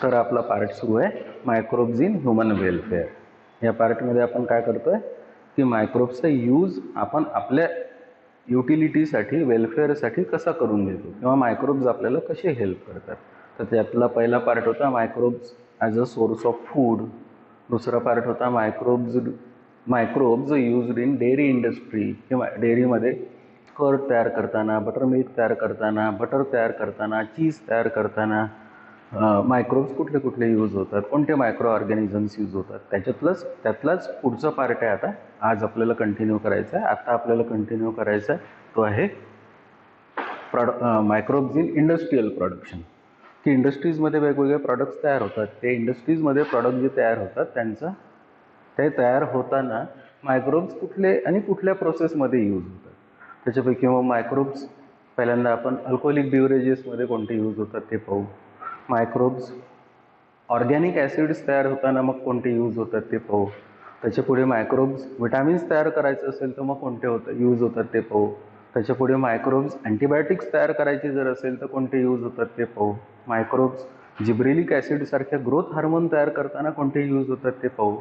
तर आपला पार्ट सुरू आहे मायक्रोब्स इन ह्युमन वेलफेअर. या पार्टमध्ये आपण काय करतोय की मायक्रोब्सचा यूज आपण आपल्या युटिलिटीसाठी वेलफेअरसाठी कसा करून घेतो किंवा मायक्रोब्स आपल्याला कसे हेल्प करतात. तर त्यातला पहिला पार्ट होता microbes as a source of food. दुसरा पार्ट होता microbes used in dairy industry किंवा डेअरीमध्ये कर्ड तयार करताना, बटर मिल्क तयार करताना, बटर तयार करताना, चीज तयार करताना मायक्रोब्स कुठले कुठले यूज होतात, कोणते मायक्रो ऑर्गॅनिझम्स यूज होतात, त्यातलाच पुढचा पार्ट आहे. आता आज आपल्याला कंटिन्यू करायचा आहे. आता आपल्याला कंटिन्यू करायचा आहे तो आहे मायक्रोब्स इन इंडस्ट्रियल प्रोडक्शन. की इंडस्ट्रीजमध्ये वेगवेगळे प्रॉडक्ट्स तयार होतात. ते इंडस्ट्रीजमध्ये प्रॉडक्ट जे तयार होतात ते तयार होताना मायक्रोब्स कुठले आणि कुठल्या प्रोसेसमध्ये यूज होतात. त्याच्यापैकी मग मायक्रोब्स पहिल्यांदा आपण अल्कोहोलिक बिवरेजेसमध्ये कोणते यूज होतात ते पाहू. मायक्रोब्स ऑर्गॅनिक ॲसिड्स तयार होताना मग कोणते यूज होतात ते पाहू. त्याच्यापुढे मायक्रोब्स विटॅमिन्स तयार करायचं असेल तर मग कोणते यूज होतात ते पाहू. त्याच्यापुढे मायक्रोब्स अँटीबायोटिक्स तयार करायची जर असेल तर कोणते यूज होतात ते पाहू. मायक्रोब्स जिब्रेलिक ॲसिडसारख्या ग्रोथ हार्मोन तयार करताना कोणते यूज होतात ते पाहू.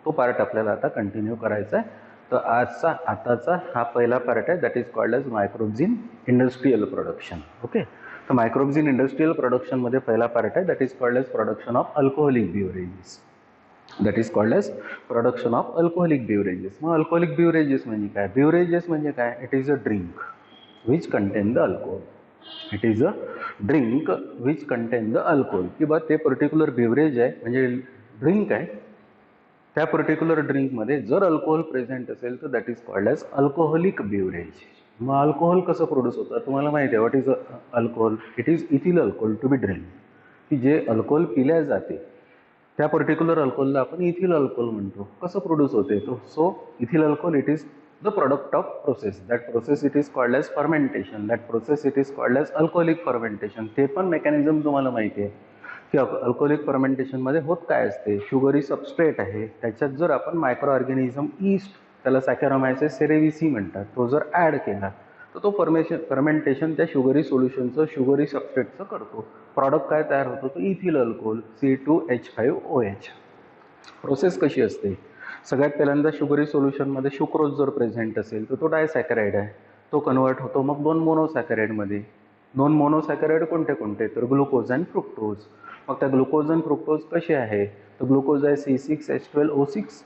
तो पार्ट आपल्याला आता कंटिन्यू करायचा आहे. तर आताचा हा पहिला पार्ट आहे, that is called as microbes in industrial production. Okay. तर मायक्रोब्स इन इंडस्ट्रियल प्रोडक्शनमध्ये पहिला पार्ट आहे, that is called as production of alcoholic beverages. That is called as production of alcoholic beverages. मग अल्कोहोलिक बिवरेजेस म्हणजे काय? Beverages म्हणजे काय? It is a drink which contain the alcohol. It is a drink which contain the alcohol. की बा ते particular beverage आहे म्हणजे ड्रिंक आहे, त्या पर्टिक्युलर ड्रिंकमध्ये जर अल्कोहोल प्रेझेंट असेल तर that is called as alcoholic beverage. मग अल्कोहोल कसं प्रोड्यूस होतं तुम्हाला माहिती आहे. What is alcohol? It is ethyl alcohol to be drink. की जे अल्कोहोल पिल्या जाते त्या पर्टिक्युलर अल्कोहोलला आपण इथिल अल्कोहोल म्हणतो. कसं प्रोड्यूस होते तो? So ethyl alcohol it is the product of process. That process it is called as fermentation. That process it is called as alcoholic fermentation. ते पण मेकॅनिझम तुम्हाला माहिती आहे की अल्कोहोलिक फर्मेंटेशनमध्ये होत काय असते. शुगरी सबस्ट्रेट आहे, त्याच्यात जर आपण मायक्रो ऑर्गॅनिझम ईस्ट, त्याला सॅकॅरोमायसिस सेरेविसी म्हणतात, तो जर ॲड केला तर तो फर्मेंटेशन त्या शुगरी सोल्युशनचं शुगरी सबस्ट्रेटचं करतो. प्रॉडक्ट काय तयार होतो? तो इथिल अल्कोहोल C2H5OH. प्रोसेस कशी असते? सगळ्यात पहिल्यांदा शुगरी सोल्युशनमध्ये शुक्रोज जर प्रेझेंट असेल तर तो डायसॅकराईड आहे, तो कन्वर्ट होतो मग 2 मोनोसॅकराईडमध्ये. 2 मोनोसॅकराईड कोणते कोणते? तर ग्लुकोज आणि फ्रुक्टोज. मग त्या ग्लुकोज आणि फ्रुक्टोज कसे आहे? तर ग्लुकोज आहे C6H12O6,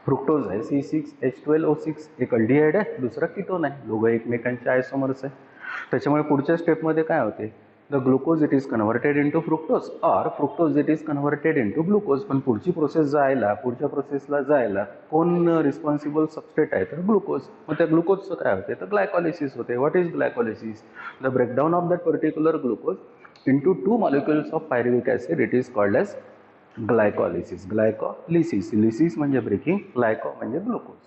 फ्रुक्टोज आहे C6H12O6. एक अल्डिहाइड आहे, दुसरा कीटोन आहे, दोघं एकमेकांच्या आयसोमर्स आहे. त्याच्यामुळे पुढच्या स्टेपमध्ये काय होते? The glucose it is converted into fructose or fructose it is converted into glucose. पण पुढच्या प्रोसेसला जायला कोण रिस्पॉन्सिबल सबस्टेट आहे? तर ग्लुकोज. मग त्या ग्लुकोजचं काय होते? तर ग्लायकॉलिसिस होते. What is glycolysis? The breakdown of that particular glucose into 2 molecules of pyruvic acid. It is called as glycolysis. Lysis म्हणजे breaking, glyco म्हणजे glucose.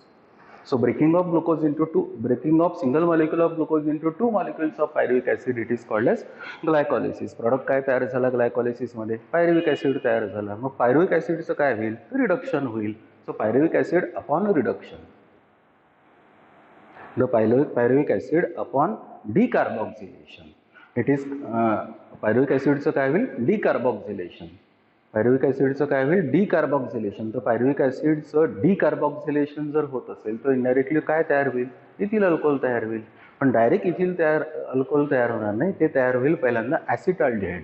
So breaking of single molecule of glucose into 2 molecules of pyruvic acid, it is called as glycolysis. Product काय तयार झाला ग्लायकॉलिसिस मध्ये? Pyruvic acid तयार झाला. मग pyruvic ऍसिडचं काय होईल? रिडक्शन होईल. So pyruvic acid upon reduction, the pyruvic acid upon decarboxylation, it is pyruvic ॲसिडचं काय होईल? डिकार्बॉक्झिलेशन. पायरुविक ॲसिडचं काय होईल? डिकार्बॉक्झिलेशन. तर पायरुविक ॲसिडचं डिकार्बॉक्झिलेशन जर होत असेल तर इनडायरेक्टली काय तयार होईल? इथिल अल्कोहोल तयार होईल. पण डायरेक्ट अल्कोहोल तयार होणार नाही, ते तयार होईल पहिल्यांदा ॲसिटाल्डिहाइड.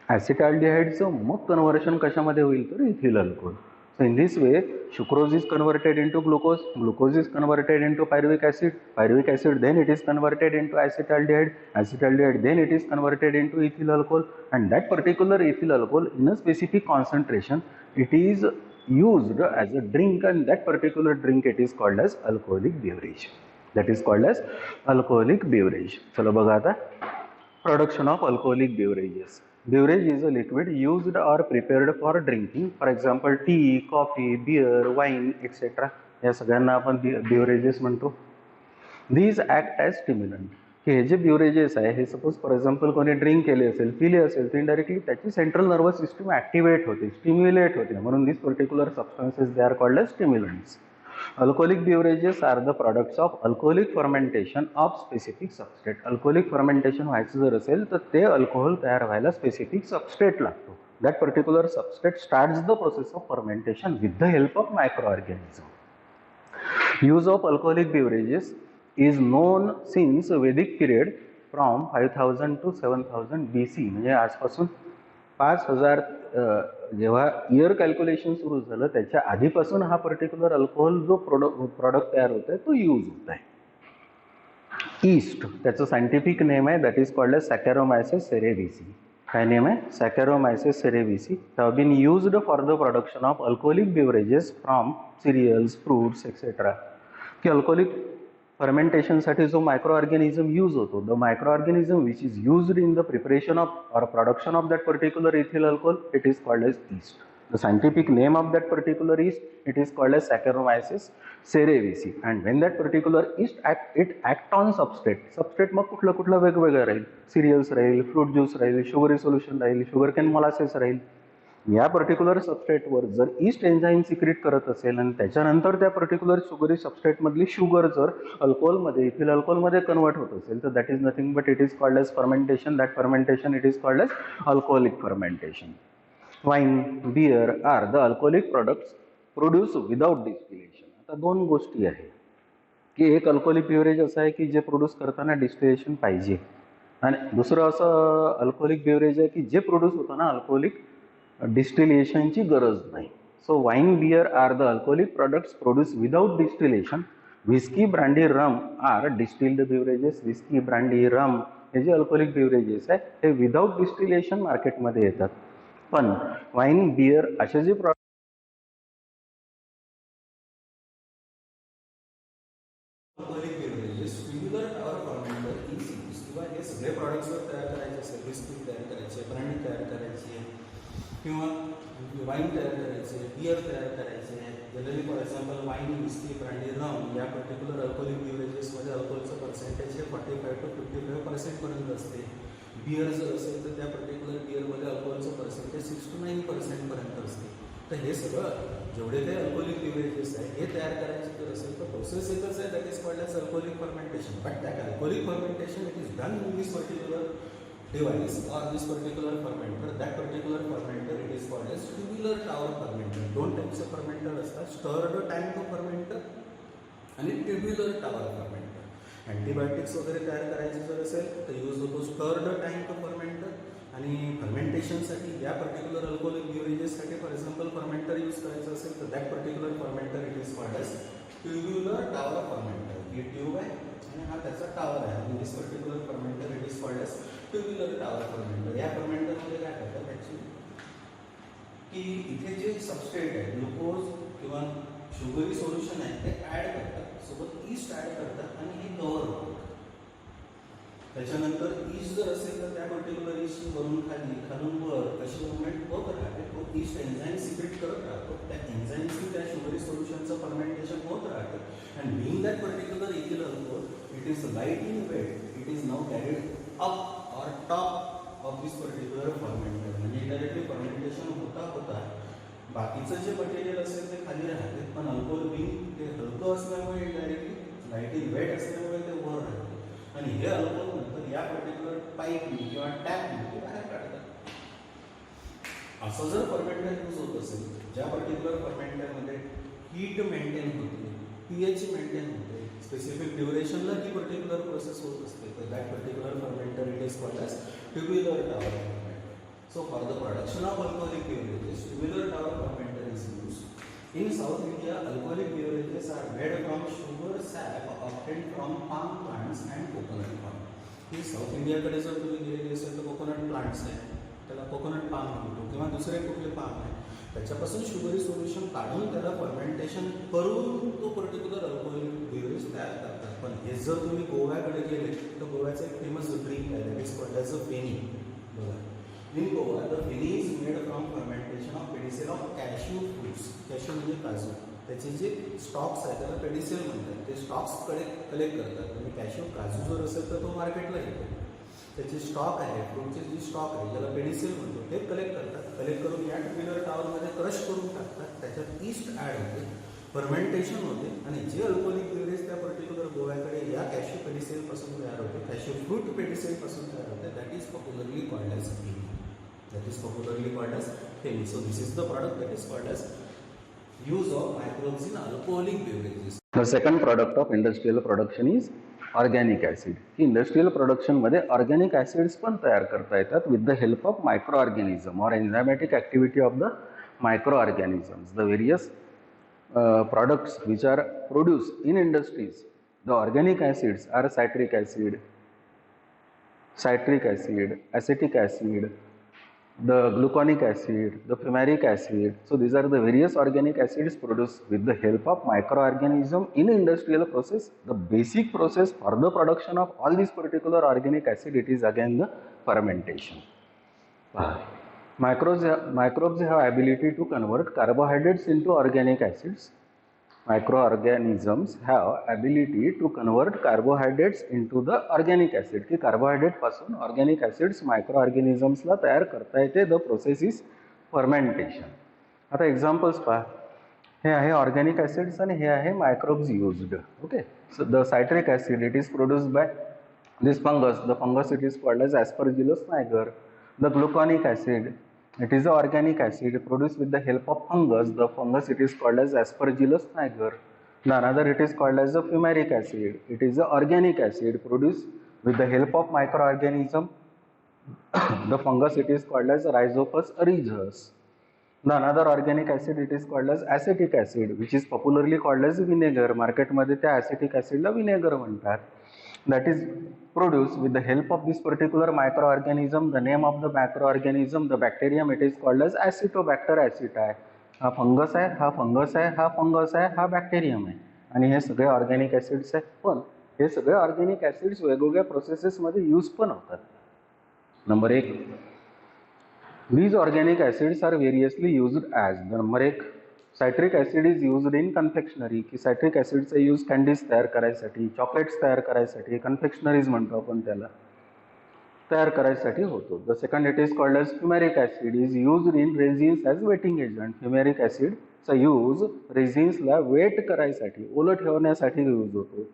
ॲसिटाल्डिहाइडचं मग कन्व्हर्शन कशामध्ये होईल? तर ethyl alcohol. So in this way, sucrose is converted into glucose, glucose is converted into pyruvic acid then it is converted into acetaldehyde then it is converted into ethyl alcohol, and that particular ethyl alcohol in a specific concentration it is used as a drink, and that particular drink it is called as alcoholic beverage. That is called as alcoholic beverage. चला बघा आता production of alcoholic beverages. Beverage is a liquid used or prepared for drinking. For example, tea, coffee, beer, wine, etc. या सगळ्यांना आपण beverages म्हणतो. These act as stimulant. हे जे beverages आहे हे सपोज फॉर एक्झाम्पल कोणी ड्रिंक केले असेल, पिले असेल तर इनडायरेक्टली त्याची सेंट्रल नर्वस सिस्टम ॲक्टिवेट होते, स्टिम्युलेट होते. म्हणून this particular substances they are called as stimulants. Alcoholic beverages are the products of alcoholic fermentation of specific substrate. Alcoholic fermentation व्हायचं जर असेल तर ते अल्कोहोल तयार व्हायला स्पेसिफिक सबस्ट्रेट लागतो. that particular substrate starts the process of fermentation with the help of microorganism. Use of alcoholic beverages is known since Vedic period from 5000 to 7000 BC. म्हणजे आजपासून 5000 जेव्हा इयर कॅल्क्युलेशन सुरू झालं त्याच्या आधीपासून हा पर्टिक्युलर अल्कोहोल जो प्रोडक्ट तयार होत आहे तो यूज होत आहे. ईस्ट त्याचं सायंटिफिक नेम आहे, that is called as Saccharomyces cerevisiae. काय नेम आहे? Saccharomyces cerevisiae. Have been used for the production of alcoholic beverages from cereals, fruits etcetera. की अल्कोहोलिक फर्मेंटेशनसाठी जो मायक्रो ऑर्गॅनिझम यूज होतो, the micro organism which is used in the preparation of or production of that particular ethyl alcohol, it is called as yeast. The scientific name of that particular yeast, it is called as Saccharomyces cerevisiae. And when that particular yeast act on substrate मग कुठलं वेगवेगळं राहील. Serials राहील, fruit juice राहील, sugary solution राहील, sugar can molasses राहील. या particular सबस्ट्रेटवर जर ईस्ट एन्झाईम सिक्रेट करत असेल आणि त्याच्यानंतर त्या पर्टिक्युलर शुगरी सबस्ट्रेटमधली शुगर जर अल्कोहोलमध्ये, इथिल अल्कोहोलमध्ये कन्वर्ट होत असेल तर that is nothing but it is called as fermentation. That fermentation it is called as alcoholic fermentation. Wine, beer are the alcoholic products produce without distillation. आता दोन गोष्टी आहेत की एक अल्कोहोलिक बेवरेज असं आहे की जे प्रोड्यूस करताना डिस्टिलेशन पाहिजे आणि दुसरं असं अल्कोहोलिक बेवरेज आहे की जे प्रोड्यूस होताना अल्कोहोलिक डिस्टिलेशनची गरज नाही. So wine, beer are the alcoholic products produce without distillation. Whisky, brandy, rum are distilled beverages. Whisky, brandy, rum हे जे अल्कोहोलिक बेवरेजेस आहे ते विदाउट डिस्टिलेशन मार्केटमध्ये येतात. पण वाईन, बियर असे जे प्रॉडक्ट अल्कोहोलिक बेवरेजेस ट्युब्युलर और फर्मेंटर ECUs किंवा हे सगळे प्रॉडक्ट्स जर तयार करायचे असेल, व्हिस्की तयार करायचे, ब्रँडी तयार करायची आहे किंवा वाईन तयार करायचे, बियर तयार करायचे आहे. Generally for example wine, whisky, brandy, rum या पर्टिक्युलर अल्कोहोलिक बेवरेजेसमध्ये अल्कोहोलचं पर्सेंटेज हे 45 to 55% पर्यंत असते. बियर जर असेल तर त्या पर्टिक्युलर बियरमध्ये अल्कोहोलचं पर्सेंटेज 6 to 9% पर्यंत असते. तर हे सगळं जेवढे काही अल्कोहोलिक बेवरेजेस आहे हे तयार करायचे जर असेल तर प्रोसेस एकच आहे, that is called as alcoholic fermentation. But that alcoholic fermentation it is done in this particular device or this particular fermenter. That particular fermenter it is called as tubular tower fermenter. दोन types of fermenter असतात, stirred tank fermenter आणि tubular tower fermenter. Antibiotics वगैरे तयार करायचे जर असेल तर use होतो स्टर्ड टँक फर्मेंटर. आणि फर्मेंटेशनसाठी या पर्टिक्युलर अल्कोहोलिक बेवरेजेससाठी फॉर एक्झाम्पल फर्मेंटर यूज करायचं असेल तर that particular fermenter it is called as tubular tower fermenter. ही ट्यूब आहे आणि हा त्याचा टॉवर आहे. आणि this particular fermenter it is called as tubular tower fermenter. या फर्मेंटरमध्ये काय करतात ॲक्च्युली की इथे जे सबस्ट्रेट आहे, ग्लुकोज किंवा शुगरी सोल्युशन आहे ते ॲड करतात, सोबत ईस्ट ॲड करतात आणि हे कव्हर होतं. त्याच्यानंतर ईस्ट जर असेल तर त्या पर्टिक्युलर ईस्ट वरून खाली, खालून वर कशी मुवमेंट होत राहते, तो ईस्ट एन्झाईम सिक्रेट करत राहतो. त्या एन्झाईमची त्या शुगरी सोल्युशनचं फर्मेंटेशन होत राहते. And being that particular ethyl alcohol it is light in weight, it is now carried up or top of this particular fermenter. म्हणजे डायरेक्टली फर्मेंटेशन होता बाकीचं जे मटेरियल असेल ते खाली राहते, पण अल्कोहोल बिंग ते हलकं असल्यामुळे डायरेक्टली लाईट इन वेट असल्यामुळे ते वर राहते. आणि हे अल्कोहोल नंतर या पर्टिक्युलर पाईपनी किंवा टॅपनी बाहेर काढतात. असं जर फर्मेंटर यूज होत असेल, ज्या पर्टिक्युलर फर्मेंटरमध्ये हीट मेंटेन होते, pH मेंटेन होते, स्पेसिफिक ड्युरेशनला ती पर्टिक्युलर प्रोसेस होत असते, तर that particular fermenter it is called as tubular tower fermenter. So for the production of alcoholic beverages tubular tower fermenter is use. In South India, alcoholic beverages are made from sugar sap obtained from palm plants and coconut palm. हे south इंडियाकडे जर तुम्ही गेलेली असेल तर coconut plants आहे, त्याला coconut palm म्हणतो किंवा दुसरे कुठले पाम आहे, त्याच्यापासून शुगरी सोल्युशन काढून त्याला फर्मेंटेशन करून तो पर्टिक्युलर अल्कोहोलिक बेवरेज तयार करतात. पण हे जर तुम्ही गोव्याकडे गेले तर गोव्याचं एक फेमस ड्रिंक आहे, that is called as a feni. बघा, in Goa the feni is made from fermentation of pedicel of cashew fruits. Cashew म्हणजे काजू, त्याचे जे स्टॉक्स आहेत त्याला पेडिसेल म्हणतात. ते स्टॉक्स कलेक्ट करतात. म्हणजे कॅश्यू काजू जर असेल तर तो मार्केटला येतो, त्याचे स्टॉक आहे, फ्रूटचे जे स्टॉक आहे ज्याला पेडिसेल म्हणतो ते कलेक्ट करतात. कलेक्ट करून या ट्युब्युलर टॉवरमध्ये क्रश करून टाकतात, त्याच्यात ईस्ट ॲड होते, फर्मेंटेशन होते आणि जे अल्कोहोलिक बेवरेज त्या पर्टिक्युलर गोव्याकडे या कॅश्यू पेडिसेलपासून तयार होते, कॅश्यू फ्रूट पेडिसेलपासून तयार होते, that is popularly called as feni. that is popularly called as hemi. So this is the product that is called as use of microbes in alcoholic beverages. The second product of industrial production is organic acid. की industrial प्रोडक्शनमध्ये organic acids पण तयार करता येतात with the help of micro organism or enzymatic activity of the micro organisms. The various products which are produced in industries, the organic acids are citric acid, acetic acid, the gluconic acid, the fumaric acid. So these are the various organic acids produced with the help of microorganism in industrial process. The basic process for the production of all these particular organic acid, it is again the fermentation. Microbes have ability to convert carbohydrates into organic acids. Microorganisms have ability to convert carbohydrates into the organic acid. की carbohydrate पासून organic acids मायक्रोऑर्गॅनिझम्सला तयार करता येते. The process is fermentation. आता examples पहा. हे आहे ऑर्गॅनिक ॲसिड्स आणि हे आहे microbes used. Okay. So the citric acid it is produced by this fungus. The fungus it is called as Aspergillus niger. The gluconic acid, it is an organic acid produced with the help of fungus. The fungus it is called as Aspergillus niger. The another it is called as the fumaric acid. It is an organic acid produced with the help of microorganism. The fungus it is called as Rhizopus aureus. The another organic acid it is called as acetic acid, which is popularly called as vinegar. Market मध्ये त्या acetic acid ला vinegar म्हणतात. That is produced with the help of this particular microorganism. The name of the microorganism, the bacterium, it is called as Acetobacter aceti. हा fungus आहे, हा fungus आहे, हा fungus आहे, हा बॅक्टेरियम आहे आणि हे सगळे ऑर्गॅनिक ॲसिड्स आहेत. पण हे सगळे ऑर्गॅनिक ॲसिड्स वेगवेगळ्या प्रोसेसेसमध्ये यूज पण होतात. Number 1, these organic acids are variously used as. Number 1, citric acid is used in confectionery. की सायट्रिक ॲसिडचा यूज कॅन्डीज तयार करायसाठी, चॉकलेट्स तयार करायसाठी, कन्फेक्शनरीज म्हणतो आपण त्याला, तयार करायसाठी होतो. The second it is called as fumaric acid is used in resins as wetting agent. Fumaric ॲसिडचा यूज रेझिन्सला वेट करायसाठी, ओलं ठेवण्यासाठी यूज होतो.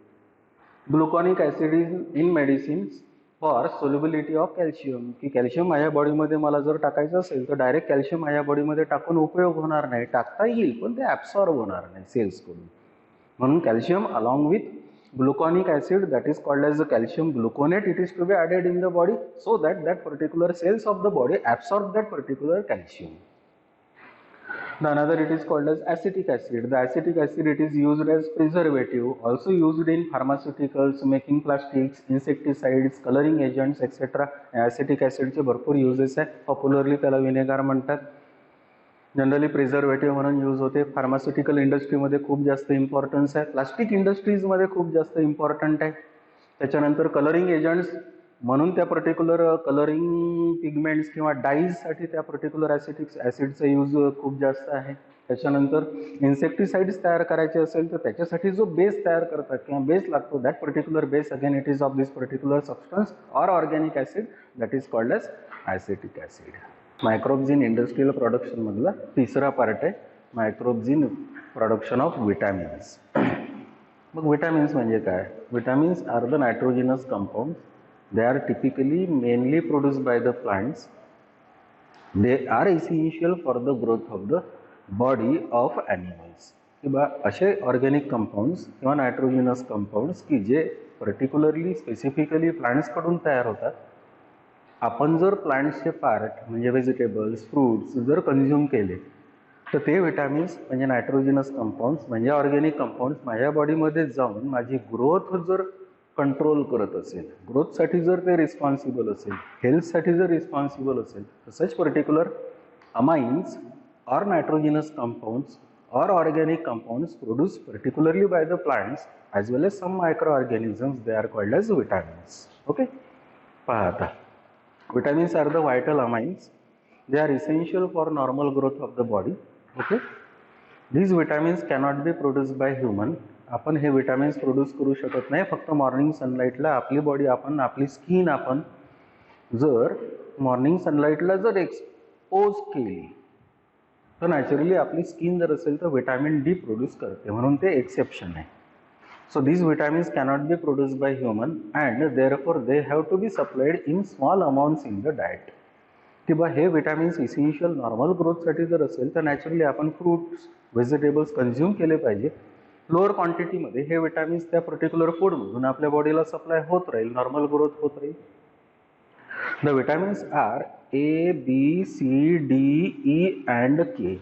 Gluconic acid is in medicines for solubility of calcium. की कॅल्शियम माझ्या बॉडीमध्ये मला जर टाकायचं असेल तर डायरेक्ट कॅल्शियम माझ्या बॉडीमध्ये टाकून उपयोग होणार नाही. टाकता येईल पण ते ॲब्सॉर्ब होणार नाही सेल्सकडून. म्हणून calcium along with gluconic acid that is called as the calcium gluconate it is to be added in the body so that particular cells of the body absorb that particular calcium. The another it is called as acetic acid. The acetic acid it is used as preservative, also used in pharmaceuticals, making plastics, insecticides, coloring agents etc. Acetic acid चे भरपूर uses आहे. Popularly त्याला vinegar म्हणतात. Generally preservative म्हणून use होते. Pharmaceutical इंडस्ट्रीमध्ये खूप जास्त इम्पॉर्टन्स आहे. प्लास्टिक इंडस्ट्रीजमध्ये खूप जास्त इम्पॉर्टंट आहे. त्याच्यानंतर कलरिंग एजंट्स म्हणून त्या पर्टिक्युलर कलरिंग पिगमेंट्स किंवा डाईजसाठी त्या पर्टिक्युलर ॲसिडचा यूज खूप जास्त आहे. त्याच्यानंतर इन्सेक्टिसाइड्स तयार करायचे असेल तर त्याच्यासाठी जो बेस तयार करतात किंवा बेस लागतो that particular base again it is of this particular substance or organic acid that is called as acetic acid. Microbes in industrial प्रोडक्शनमधला तिसरा पार्ट आहे microbes in production of vitamins. मग विटॅमिन्स म्हणजे काय? Vitamins are the nitrogenous compound. They are typically mainly produced by the plants. They are essential for the growth of the body of animals. किंवा असे organic compounds किंवा नायट्रोजिनस compounds की जे particularly specifically प्लांट्सकडून तयार होतात. आपण जर प्लांट्सचे पार्ट म्हणजे व्हेजिटेबल्स, फ्रूट्स जर कन्झ्युम केले तर ते विटॅमिन्स म्हणजे नायट्रोजिनस कंपाऊंड्स म्हणजे ऑर्गॅनिक कंपाऊंड्स माझ्या बॉडीमध्ये जाऊन माझी ग्रोथ जर कंट्रोल करत असेल, ग्रोथसाठी जर ते रिस्पॉन्सिबल असेल, हेल्थसाठी जर रिस्पॉन्सिबल असेल तर such particular amines or nitrogenous compounds or organic compounds produced particularly by the plants as well as some microorganisms, they are called as vitamins. Okay, पहा आता vitamins are the vital amines. They are essential for normal growth of the body. Okay, these vitamins cannot be produced by human. आपण हे vitamins produce करू शकत नाही. फक्त morning सनलाईटला आपली body आपण आपली स्किन आपण जर मॉर्निंग सनलाईटला जर एक्सपोज केली तर नॅचरली आपली स्किन जर असेल तर विटॅमिन डी प्रोड्यूस करते, म्हणून ते एक्सेप्शन आहे. So these vitamins cannot be produce by human and therefore they have to be supplied in small amounts in the diet. की बा हे विटॅमिन्स इसेन्शियल नॉर्मल ग्रोथसाठी जर असेल तर नॅचरली आपण फ्रूट्स व्हेजिटेबल्स कन्झ्युम केले पाहिजे. लोअर क्वांटिटीमध्ये हे विटॅमिन्स त्या पर्टिक्युलर फूडमधून आपल्या बॉडीला सप्लाय होत राहील, नॉर्मल ग्रोथ होत राहील. The vitamins are A B C D E and K.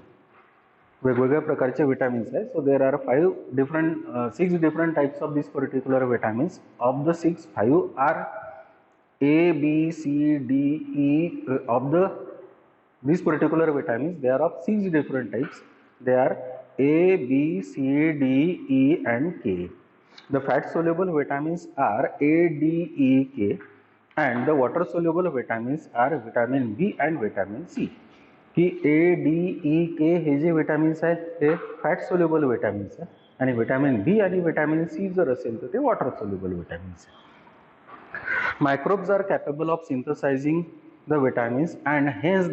वेगवेगळ्या प्रकारचे विटॅमिन्स आहेत. So there are 6 different types of these particular vitamins. Of the 6, 5 are A, B, C, D, E. Of these particular vitamins, they are of 6 different types. They are A, B, C, D, E and K. The fat soluble vitamins are A, D, E, K, and the water soluble vitamins are vitamin B and vitamin C. की A D E के हे जे vitamins आहेत ते fat soluble vitamins आहेत आणि vitamin बी आणि vitamin C जर असेल तर ते वॉटर सोल्युबल विटॅमिन्स आहेत. Microbes are capable of synthesizing the vitamins and hence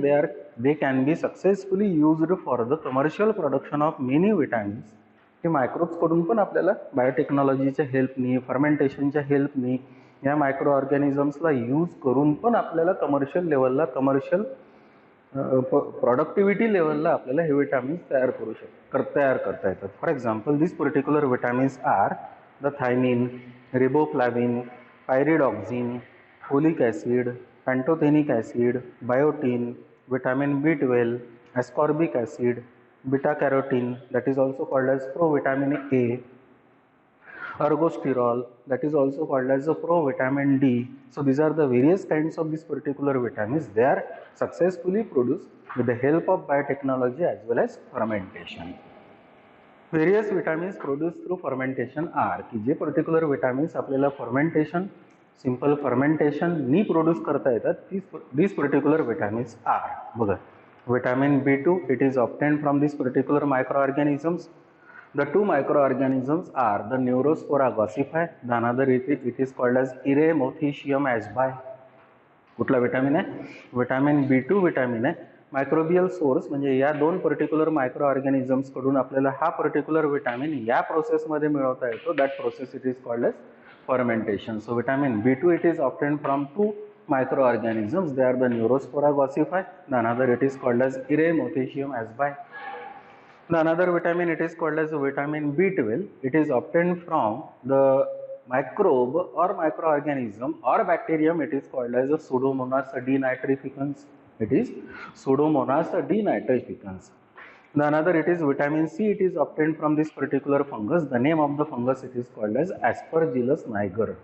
they can be successfully used for the commercial production of many vitamins. हे मायक्रोब्सकडून पण आपल्याला बायोटेक्नॉलॉजीच्या हेल्पनी, फर्मेंटेशनच्या हेल्पनी या मायक्रो ऑर्गॅनिझम्सला यूज करून पण आपल्याला कमर्शियल लेवलला प्रोडक्टिव्हिटी लेवलला आपल्याला हे विटॅमिन्स तयार करता येतात. For example this particular vitamins are the thiamine, riboflavin, pyridoxine, folic acid, pantothenic acid, biotin, vitamin B12, ascorbic acid, beta carotene that is also called as provitamin A, ergosterol that is also called as a provitamin D. So these are the various kinds of these particular vitamins. They are successfully produced with the help of biotechnology as well as fermentation. Various vitamins produced through fermentation are की जे particular vitamins आपल्याला fermentation, simple fermentation नी produce करता येतात. These particular vitamins are बघा, vitamin B2, it is obtained from these particular microorganisms. The two microorganisms are the Neurospora gossypi, the another it is called as Eremothecium ashby. कुठला vitamin आहे? Vitamin B2 vitamin आहे. Microbial source म्हणजे या दोन particular micro organisms कडून आपल्याला हा particular vitamin या प्रोसेसमध्ये मिळवता येतो. That process it is called as fermentation. So vitamin B2 it is obtained from two microorganisms. They are the Neurospora gossypi. The another it is called as Eremothecium ashby. The another vitamin it is called as vitamin B12. It is obtained from the microbe or microorganism or bacterium. It is called as a Pseudomonas denitrificans. It is Pseudomonas denitrificans. The another it is vitamin C. It is obtained from this particular fungus. The name of the fungus it is called as Aspergillus niger.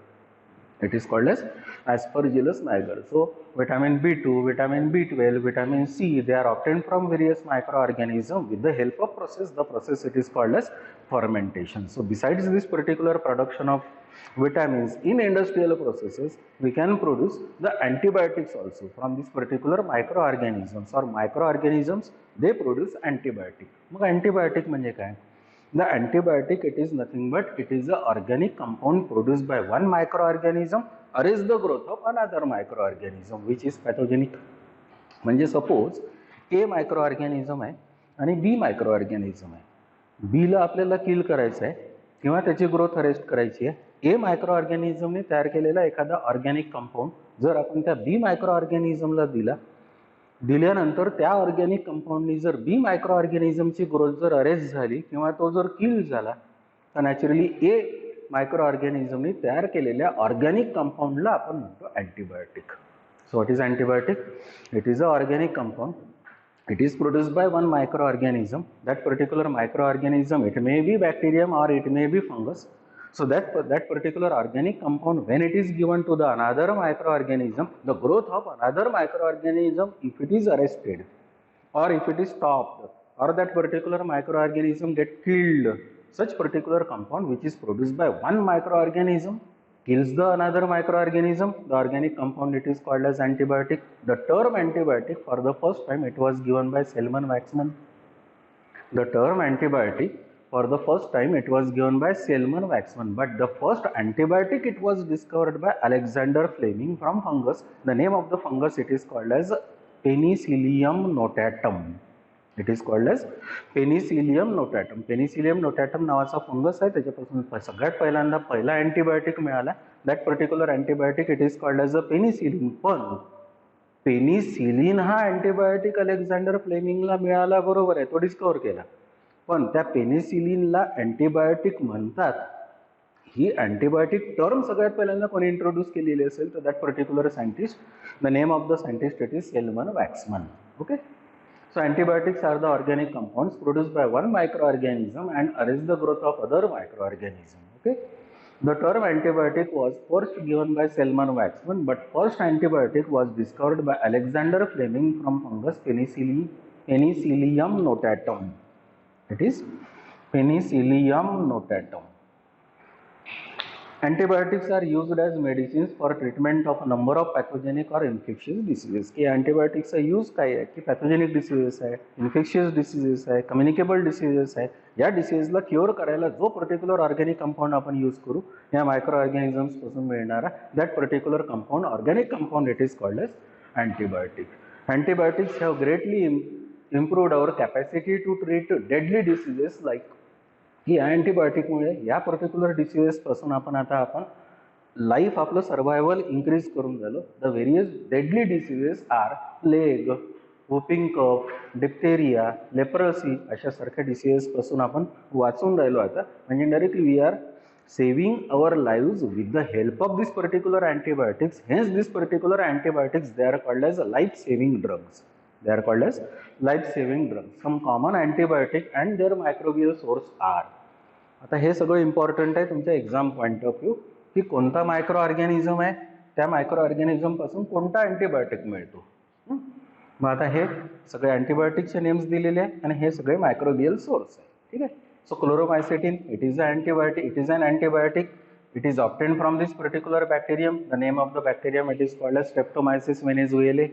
It is called as Aspergillus niger. So vitamin B2, vitamin B12, vitamin C, they are obtained from various microorganisms with the help of process. The process it is called as fermentation. So besides this particular production of vitamins in industrial processes, we can produce the antibiotics also from these particular microorganisms or microorganisms. They produce antibiotic. मग antibiotic म्हणजे काय? The antibiotic it is nothing but it is a organic compound produced by one microorganism arrest the growth of another microorganism which is pathogenic. म्हणजे suppose A मायक्रोऑर्गॅनिझम आहे आणि B मायक्रोऑर्गॅनिझम आहे. B ला आपल्याला किल करायचं आहे किंवा त्याची ग्रोथ अरेस्ट करायची आहे. ए मायक्रो ऑर्गॅनिझमने तयार केलेला एखादा ऑर्गॅनिक कंपाऊंड जर आपण त्या बी मायक्रो ऑर्गॅनिझमला दिल्यानंतर त्या ऑर्गॅनिक कंपाऊंडनी जर बी मायक्रो ऑर्गॅनिझमची ग्रोथ जर अरेस्ट झाली किंवा तो जर किल झाला तर नॅचरली ए मायक्रो ऑर्गॅनिझमने तयार केलेल्या ऑर्गॅनिक कंपाऊंडला आपण म्हणतो antibiotic. So what is antibiotic? It is a organic compound. It is produced by one microorganism. That particular microorganism, it may be bacterium or it may be fungus. So that particular organic compound, when it is given to the another microorganism, the growth of another microorganism, if it is arrested or if it is stopped or that particular microorganism get killed, such particular compound which is produced by one microorganism kills the another microorganism, the organic compound it is called as antibiotic. The term antibiotic for the first time it was given by Selman Waxman. The term antibiotic for the first time it was given by Selman Waxman, but the first antibiotic it was discovered by Alexander Fleming from fungus. The name of the fungus it is called as Penicillium notatum. It is called as Penicillium notatum. Penicillium notatum नावाचा fungus आहे, त्याच्यापासून सगळ्यात पहिल्यांदा पहिला antibiotic मिळाला. That particular antibiotic it is called as a penicillin. पण penicillin हा antibiotic Alexander फ्लेमिंगला मिळाला, बरोबर आहे, तो डिस्कवर केला, पण त्या पेनिसिलिनला अँटीबायोटिक म्हणतात ही अँटीबायोटिक टर्म सगळ्यात पहिल्यांदा कोणी इंट्रोड्यूस केलेली असेल तर that particular scientist, the name of the scientist it is Selman Waksman. Okay, so antibiotics are the organic compounds produced by one microorganism and arrest the growth of other microorganisms. Okay, the term antibiotic was first given by Selman Waxman, but first antibiotic was discovered by Alexander Fleming from fungus Penicillium notatum. It is Penicillium notatum. Antibiotics are used as medicines for treatment of a number of pathogenic or infectious diseases. कि antibiotics का use काय आहे की pathogenic diseases आहे, infectious diseases आहे, communicable diseases आहे, या डिसीजला क्युअर करायला जो पर्टिक्युलर ऑर्गॅनिक कंपाऊंड आपण यूज करू या मायक्रो ऑर्गॅनिझम्स पासून मिळणारा that particular compound, organic compound, it is called as antibiotic. Antibiotics have greatly improved our capacity to treat deadly diseases like की या अँटीबायोटिकमुळे या पर्टिक्युलर डिसीजेसपासून आपण लाईफ आपलं सर्वायवल इन्क्रीज करून झालं. The various deadly diseases are plague, whooping cough, diphtheria, leprosy अशासारख्या डिसीजेसपासून आपण वाचून राहिलो आता. म्हणजे directly we are saving our lives with the help of this particular antibiotics. Hence this particular antibiotics they are called as life saving drugs. They are called as life-saving drugs. Some common antibiotic and their microbial source are. आता हे सगळं important आहे तुमच्या exam point of view की कोणता micro organism आहे, त्या micro organism पासून कोणता अँटीबायोटिक मिळतो. मग आता हे सगळे अँटीबायोटिकचे नेम्स दिलेले आहे आणि हे सगळे मायक्रोबियल सोर्स आहे. ठीक आहे. So chloromycetin it is a antibiotic, it is an antibiotic. It is obtained from this particular bacterium. The name of the bacterium it is called as Streptomyces venezuelae.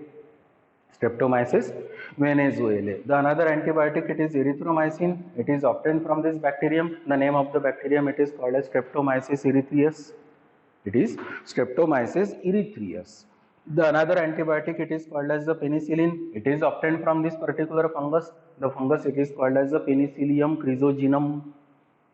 Streptomyces venezuelae. The another antibiotic it is erythromycin. It is obtained from this bacterium. The name of the bacterium it is called as Streptomyces erythraeus. It is Streptomyces erythraeus. The another antibiotic it is called as the penicillin. It is obtained from this particular fungus. The fungus it is called as the Penicillium chrysogenum.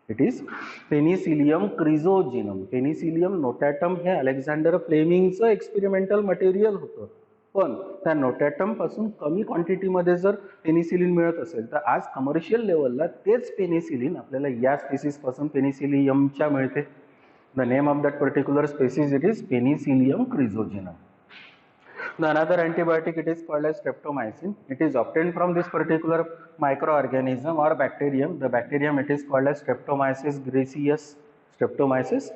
It is Penicillium chrysogenum. Penicillium notatum हे Alexander फ्लेमिंगचं experimental material होतं, पण त्या नोटॅटम पासून कमी क्वांटिटीमध्ये जर penicillin मिळत असेल तर आज कमर्शियल लेवलला तेच पेनिसिलिन आपल्याला या स्पेसिस पासून पेनिसिलियमच्या मिळते. The name of that particular species it is Penicillium chrysogenum. The another antibiotic it is called as streptomycin. It is obtained from this particular microorganism or bacterium. The bacterium it is called as Streptomyces griseus. Streptomyces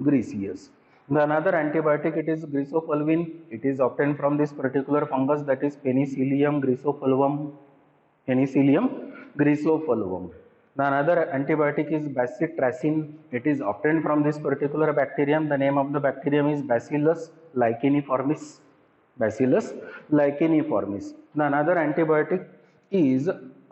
griseus. The another antibiotic it is grisofulvin. It is obtained from this particular fungus that is Penicillium grisofulvum. Penicillium grisofulvum. The another antibiotic is bacitracin. It is obtained from this particular bacterium. The name of the bacterium is Bacillus licheniformis. Bacillus licheniformis. The another antibiotic is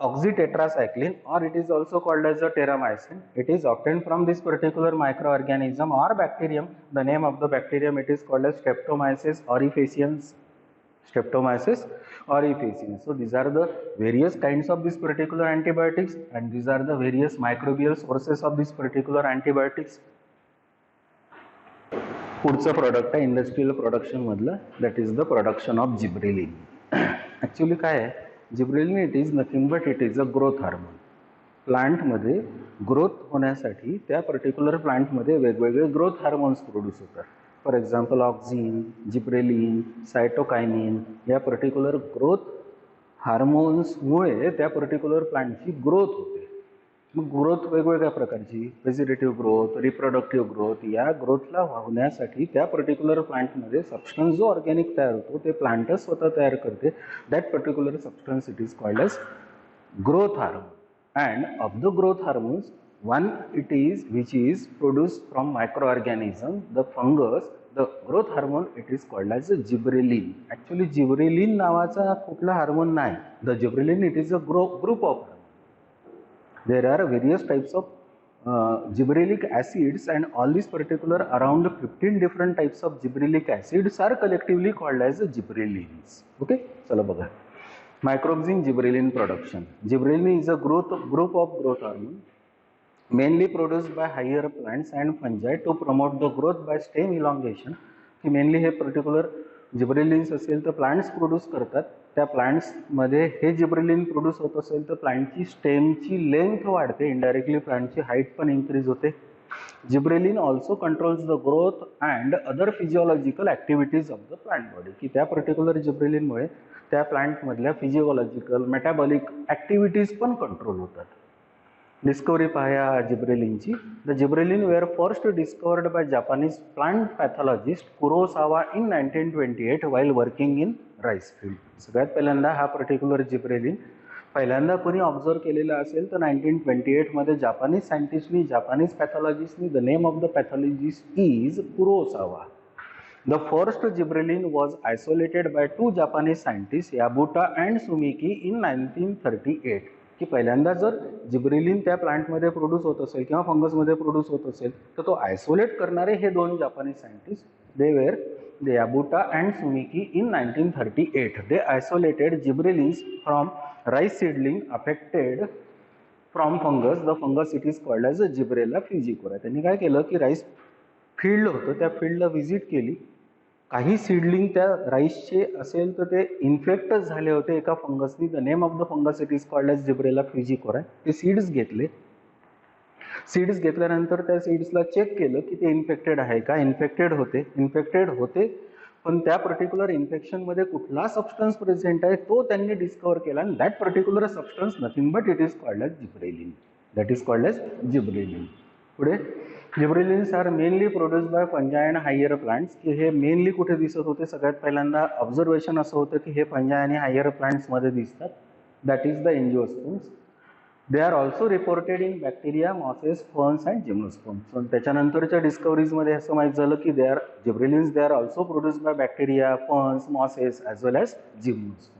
oxytetracycline or it is also called as a terramycin. It is obtained from this particular microorganism or bacterium. The name of the bacterium it is called as Streptomyces aurifaciens. Streptomyces aurifaciens. So these are the various kinds of this particular antibiotics and these are the various microbial sources of this particular antibiotics. पुढचं product आहे industrial production मधलं, that is the production of gibberellin. Actually काय आहे gibberellin, it is nothing but it is a growth hormone. प्लांटमध्ये growth होण्यासाठी त्या particular प्लांटमध्ये वेगवेगळे ग्रोथ हार्मोन्स प्रोड्यूस होतात. For example auxin, gibberellin, cytokinin या पर्टिक्युलर ग्रोथ हार्मोन्समुळे त्या पर्टिक्युलर प्लांटची ग्रोथ होते. मग ग्रोथ वेगवेगळ्या प्रकारची, व्हेजिटेटिव्ह ग्रोथ, रिप्रोडक्टिव्ह ग्रोथ, या ग्रोथला होण्यासाठी त्या पर्टिक्युलर प्लांटमध्ये सबस्टन्स जो ऑर्गॅनिक तयार होतो ते प्लांटच स्वतः तयार करते. That particular substance it is called as growth hormone. And of the growth hormones one it is which is produced from microorganism, the fungus. The growth hormone it is called as gibberellin. Actually gibberellin नावाचा कुठला hormone नाही. The gibberellin it is a group of. There are various types of gibberellic acids and all these particular around 15 different types of gibberellic acids are collectively called as gibberellins. Okay, चला बघा. Microbes in gibberellin production. Gibberellin is a group of growth hormone mainly produced by higher plants and fungi to promote the growth by stem elongation. की mainly हे particular gibberellins असेल तर plants produce करतात. त्या प्लांट्समध्ये हे gibberellin produce होत असेल तर प्लांटची स्टेमची लेंथ वाढते, इनडायरेक्टली प्लांटची हाईट पण इन्क्रीज होते. Gibberellin also controls the growth and other physiological activities of the plant body, की त्या पर्टिक्युलर जिब्रेलिनमुळे त्या प्लांटमधल्या फिजिओलॉजिकल मेटाबॉलिक ॲक्टिव्हिटीज पण कंट्रोल होतात. डिस्कवरी पहा जिब्रेलिनची. The gibberellin were first discovered by Japanese plant pathologist Kurosawa in 1928 while working in rice field. सगळ्यात पहिल्यांदा हा पर्टिक्युलर जिब्रेलिन पहिल्यांदा कोणी ऑब्झर्व केलेला असेल तर 1928मध्ये जापानीज सायंटिस्टनी, जापानीज पॅथॉलॉजिस्टनी. The name of the pathologist is Kurosawa. The first gibberellin was isolated by two Japanese scientists, Yabuta and Sumiki, in 1938. की पहिल्यांदा जर जिब्रेलिन त्या प्लांटमध्ये प्रोड्यूस होत असेल किंवा फंगसमध्ये प्रोड्यूस होत असेल तर तो आयसोलेट करणारे हे दोन Japanese scientist, they were the Yabuta and Sumiki. In 1938 they isolated gibberellins from rice seedling affected from fungus. The fungus it is called as a Gibberella fujikuroi. त्यांनी काय केलं की राईस फील्ड होतं, त्या फील्डला व्हिजिट केली. काही सीडलिंग त्या राईसचे असेल तर ते इन्फेक्टच झाले होते एका फंगसनी. The name of the fungus it is called as Gibberella fujikuroi. ते सीड्स घेतले. सीड्स घेतल्यानंतर त्या सीड्सला चेक केलं की ते इन्फेक्टेड आहे का. इन्फेक्टेड होते पण त्या पर्टिक्युलर इन्फेक्शनमध्ये कुठला सबस्टन्स प्रेझेंट आहे तो त्यांनी डिस्कवर केला. आणि that particular substance nothing but it is called as gibberellin. That is called as gibberellin. पुढे gibberellins are mainly produce by fungi and higher plants. की हे मेनली कुठे दिसत होते, सगळ्यात पहिल्यांदा ऑब्झर्वेशन असं होतं की हे फंजाय आणि हायर प्लांट्समध्ये दिसतात. That is the angiosperms. They are also reported in bacteria, mosses, ferns and gymnosperms. त्याच्यानंतरच्या डिस्कवरीजमध्ये असं माहीत झालं की gibberellins they are also produce by bacteria, ferns, mosses as well as gymnosperms.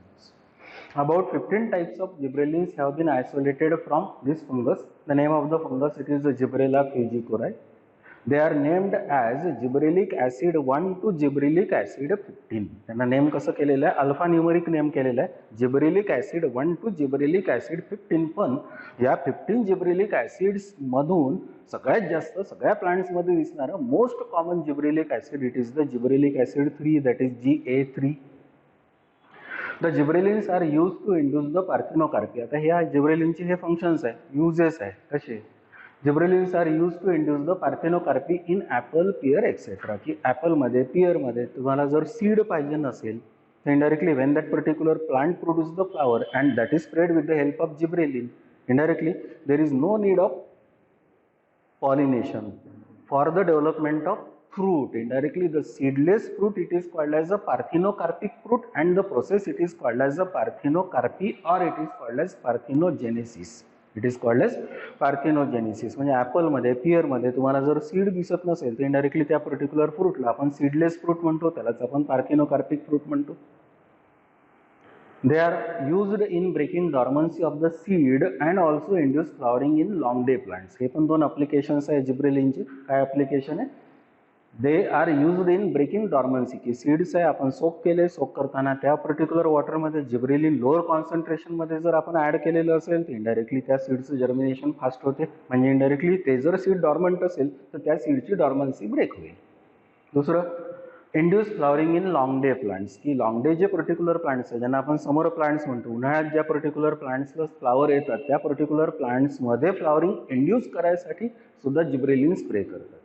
About 15 types of gibberellins have been isolated from this fungus. The name of the fungus it is the Gibberella fugicori. They are named as gibberellic acid 1 to gibberellic acid 15. त्यांना name कसं केलेलं आहे, alpha numeric name केलेलं आहे, gibberellic acid 1 to gibberellic acid 15. पण या 15 gibberellic acids मधून सगळ्यात जास्त सगळ्या प्लांट्समध्ये दिसणारं most common gibberellic acid it is the gibberellic acid 3, that is GA3. The gibberellins are use to induce the parthenocarpy. आता ह्या जिब्रेलिनचे हे फंक्शन्स आहे, युजेस आहे. कसे gibberellins are use to induce the parthenocarpy in apple, pear etcetera. की ॲपलमध्ये, पियरमध्ये तुम्हाला जर सीड पाहिजे नसेल तर indirectly when that particular plant produce the flower and that is spread with the help of gibberellin, indirectly there is no need of pollination for the development of fruit. Indirectly the seedless fruit it is called as a parthenocarpic fruit and the process it is called as a parthenocarpy or it is called as parthenogenesis. It is called as parthenogenesis. म्हणजे ॲपलमध्ये, पियरमध्ये तुम्हाला जर seed दिसत नसेल तर indirectly त्या particular फ्रूटला आपण seedless fruit म्हणतो, त्यालाच आपण पार्थिनोकार्पिक फ्रूट म्हणतो. They are used in breaking dormancy of the seed and also induce flowering in long day plants. हे पण दोन ॲप्लिकेशन्स आहे जिब्रेलिनचे. काय ॲप्लिकेशन आहे, they are used in breaking dormancy. की सीड्स आहे आपण सोक केले, सोक करताना त्या पर्टिक्युलर वॉटरमध्ये जिब्रेलिन लोअर कॉन्सन्ट्रेशनमध्ये जर आपण ॲड केलेलं असेल तर इनडायरेक्टली त्या सीडचं जर्मिनेशन फास्ट होते. म्हणजे इनडायरेक्टली ते जर सीड डॉर्मंट असेल तर त्या सीडची डॉर्मन्सी ब्रेक होईल. दुसरं induce flowering in long day plants. की लॉंग डे जे पर्टिक्युलर प्लांट्स आहे ज्यांना आपण समर प्लांट्स म्हणतो, उन्हाळ्यात ज्या पर्टिक्युलर प्लांट्सला फ्लावर येतात त्या पर्टिक्युलर प्लांट्समध्ये फ्लॉवरिंग इंड्यूस करायसाठी सुद्धा जिब्रेलिन स्प्रे करतात.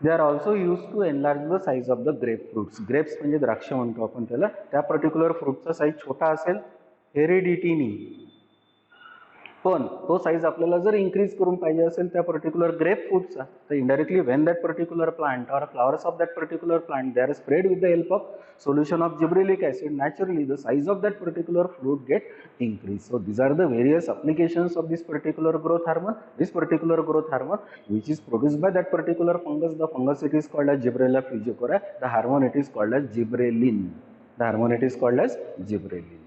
They are also use to enlarge the size of the grape fruits. Grapes म्हणजे द्राक्ष म्हणतो आपण त्याला. त्या पर्टिक्युलर फ्रूटचा साईज छोटा असेल हेरिडिटीनी, पण तो साईज आपल्याला जर इन्क्रीज करून पाहिजे असेल त्या पर्टिक्युलर ग्रेप फ्रूटचा तर indirectly when that particular plant or flowers of that particular plant they are spread with the help of solution of gibberellic acid, naturally the size of that particular fruit get increased. So these are the various applications of this particular growth hormone. This particular growth hormone which is produced by that particular fungus, the fungus it is called as Gibberella fugicora. The hormone it is called as gibberellin. The hormone it is called as gibberellin.